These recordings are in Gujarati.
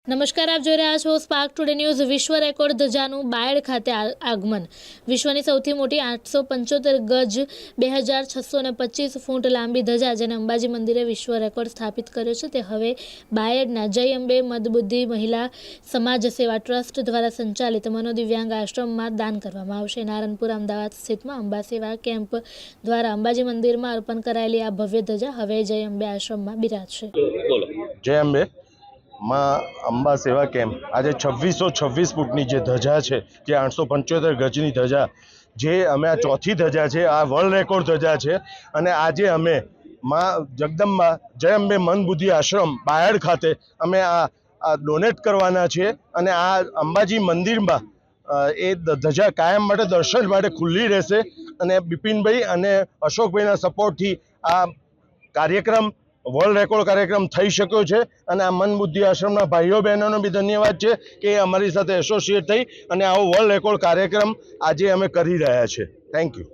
નમસ્કાર, આપ જોઈ રહ્યા છો સ્પાર્ક ટુડે ન્યૂઝ। વિશ્વ રેકોર્ડ ધજાનું બાયડ ખાતે આગમન। વિશ્વની સૌથી મોટી 875 ગજ 2625 ફૂટ લાંબી ધજા જેને અંબાજી મંદિરે વિશ્વ રેકોર્ડ સ્થાપિત કર્યો છે તે હવે બાયડના જય અંબે મંદબુદ્ધિ મહિલા સમાજ સેવા ટ્રસ્ટ દ્વારા સંચાલિત મનોદિવ્યાંગ આશ્રમમાં દાન કરવામાં આવશે। નારણપુર અમદાવાદ સ્થિતમાં અંબા સેવા કેમ્પ દ્વારા અંબાજી મંદિરમાં અર્પણ કરાયેલી આ ભવ્ય ધજા હવે જય અંબે આશ્રમમાં બિરાજશે। જય અંબે માં અંબા સેવા કેમ્પ આજે 2626 ફૂટની જે ધજા છે જે 875 ગજની ધજા જે અમે આ ચોથી ધજા છે, આ વર્લ્ડ રેકોર્ડ ધજા છે અને આજે અમે માં જગદંબા જય અંબે મન બુદ્ધિ આશ્રમ બાયડ ખાતે અમે આ ડોનેટ કરવાના છે અને આ અંબાજી મંદિરમાં એ ધજા કાયમ માટે દર્શન માટે ખુલ્લી રહેશે અને બિપિનભાઈ અને અશોકભાઈના સપોર્ટથી આ કાર્યક્રમ વર્લ્ડ રેકોર્ડ કાર્યક્રમ થઈ શક્યો છે અને આ મન બુદ્ધિ આશ્રમના ભાઈઓ બહેનોનો બી ધન્યવાદ છે કે અમારી સાથે એસોસિએટ થઈ અને આવો વર્લ્ડ રેકોર્ડ કાર્યક્રમ આજે અમે કરી રહ્યા છે। Thank you.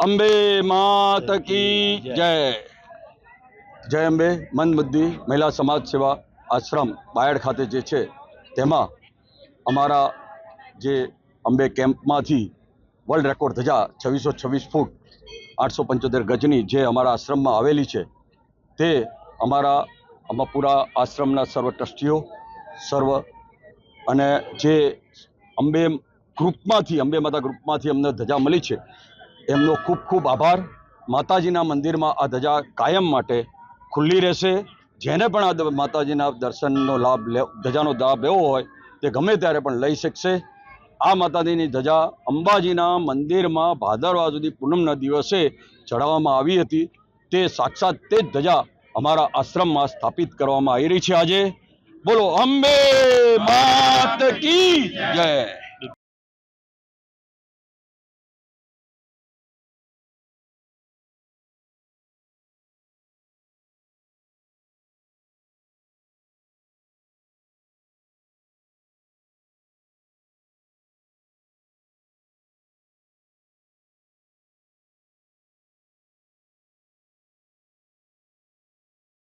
અંબે માત કી જય। જય અંબે મન બુદ્ધિ મહિલા સમાજ સેવા આશ્રમ બાયડ ખાતે જે છે તેમાં અમારા જે અંબે કેમ્પમાંથી વર્લ્ડ રેકોર્ડ ધજા 2626 ફૂટ 875 ગજની જે અમારા આશ્રમમાં આવેલી છે તે અમારા પૂરા આશ્રમના સર્વ ટ્રસ્ટીઓ સર્વ અને જે અંબે ગ્રુપમાંથી અંબે માતા ગ્રુપમાંથી અમને ધજા મળી છે એમનો ખૂબ ખૂબ આભાર। માતાજીના મંદિરમાં આ ધજા કાયમ માટે ખુલ્લી રહેશે। જેને પણ આ માતાજીના દર્શનનો લાભ ધજાનો લાભ લેવો હોય તે ગમે ત્યારે પણ લઈ શકશે। આ માતાજીની ધજા અંબાજીના મંદિરમાં ભાદરવા સુધી પૂનમના દિવસે ચડાવવામાં આવી હતી તે સાક્ષાત તે જ ધજા અમારા આશ્રમમાં સ્થાપિત કરવામાં આવી રહી છે। આજે બોલો અંબે માત કી જય।